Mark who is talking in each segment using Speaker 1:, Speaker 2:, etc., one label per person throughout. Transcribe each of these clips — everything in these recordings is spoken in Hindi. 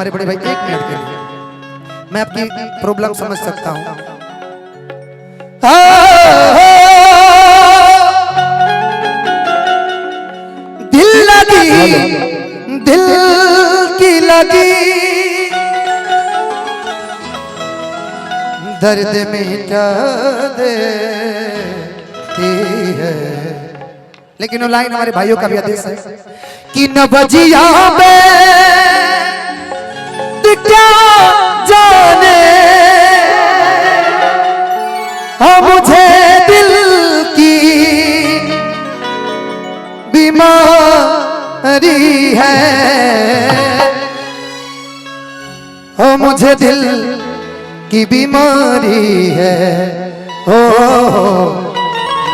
Speaker 1: हमारे बड़े भाई 1 मिनट के लिए, मैं आपकी प्रॉब्लम समझ सकता हूँ। दिल लगी, दिल की लगी, दर्द मिटा देती है। लेकिन वो लाइन हमारे भाइयों का भी आदेश है कि न बजिया पे क्या जाने हाँ मुझे दिल की बीमारी है, हो मुझे दिल की बीमारी है, हो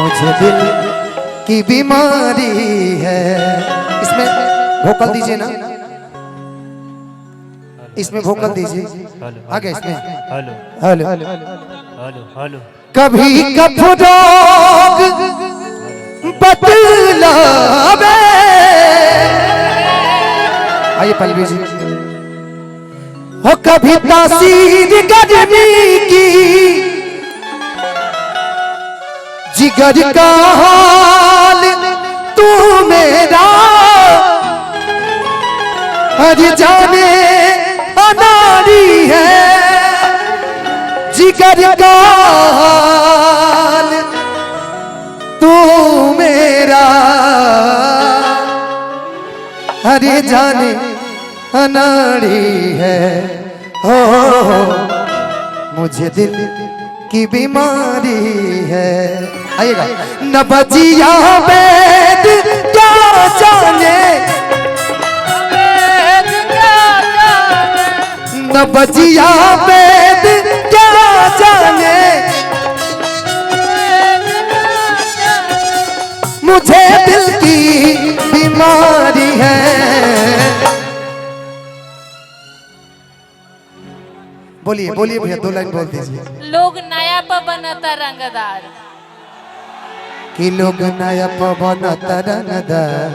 Speaker 1: मुझे दिल की बीमारी है। इसमें वोकल दीजिए ना, इसमें वोकल दीजिए आगे, इसमें हेलो हेलो हेलो हेलो। कभी कफरोग बतलावे, आइए पल्लवी जी। हो कभी तासीर गर्मी की, जिगर का हाल तू मेरा हर जाने अनारी है, जिगर का हाल तू मेरा हर जाने अनारी है, हो मुझे दिल की बीमारी है। आइएगा। न बजिया वेद क्या जाने, न बजिया वेद क्या जाने, मुझे दिल की बीमारी है। बोलिए बोलिए भैया, 2 लाइन बोल दीजिए।
Speaker 2: लोग नया बनता रंगदार,
Speaker 1: कि लोग नया बनता रंगदार।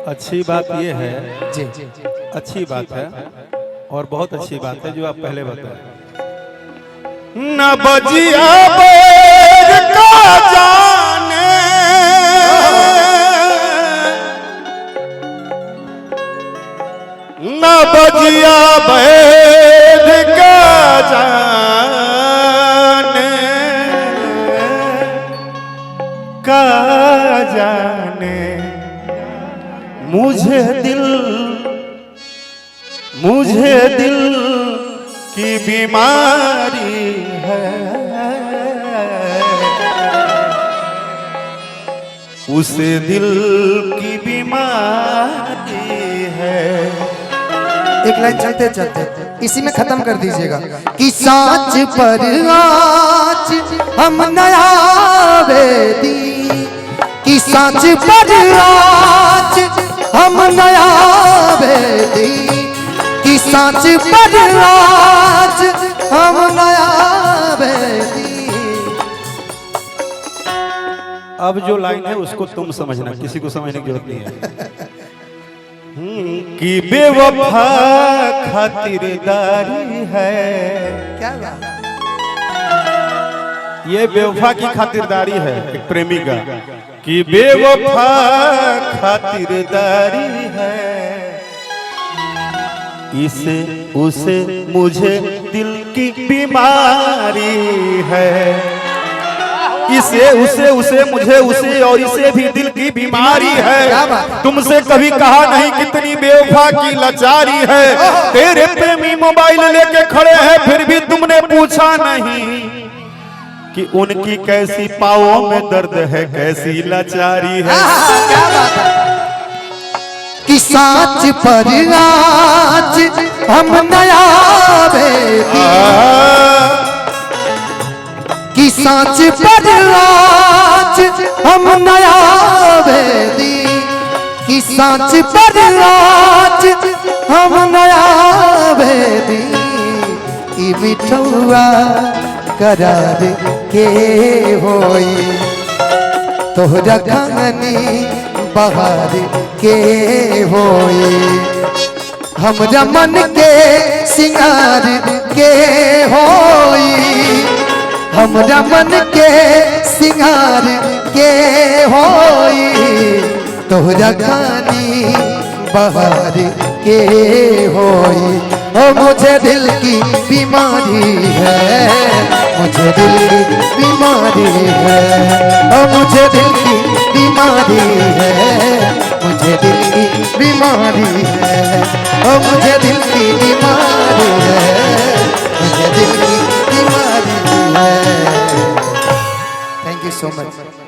Speaker 3: अच्छी बात ये है
Speaker 1: जी,
Speaker 3: अच्छी बात है और बहुत अच्छी बात है जो आप पहले बताए। न बजिया बैर का जाने, न बजिया बैर का जाने, का जाने मुझे दिल की बीमारी है, उसे दिल की बीमारी है।
Speaker 1: एक लाइन चलते चलते इसी में खत्म कर दीजिएगा कि सांच पर आज हम नया वेदी, कि सांच पर आज हम नया वेदी, कि सांच पर आज हम नया वेदी।
Speaker 3: अब जो लाइन है उसको तुम समझना, किसी को समझने की जरूरत नहीं है। कि बेवफा खातिरदारी है,
Speaker 1: क्या बात?
Speaker 3: ये बेवफा की खातिरदारी है एक प्रेमी का, कि बेवफा खातिरदारी है, इसे उसे मुझे दिल की बीमारी है, इसे उसे मुझे उसे और इसे भी दिल की बीमारी है। तुमसे कभी कहा नहीं कितनी बेवफा की लाचारी है, तेरे प्रेमी मोबाइल लेके खड़े हैं फिर भी तुमने पूछा नहीं कि उनकी कैसी पाँवों में दर्द है, कैसी लाचारी है।
Speaker 1: कि सांच पर आज हम नया वेदी, कि सांच पर आज हम नया वेदी, कि सांच पर आज हम नया वेदी, कि मिठुआ करार के होई तोहरा खानी बहार के होई हमरा मन के सिंगार के होई हमरा मन के सिंगार के होई तोहरा खानी बहार के होई ओ मुझे दिल की बीमारी है मुझे दिल की बीमारी है ओ मुझे दिल की बीमारी है मुझे दिल की बीमारी है ओ मुझे दिल की बीमारी है मुझे दिल की बीमारी है। Thank you so much.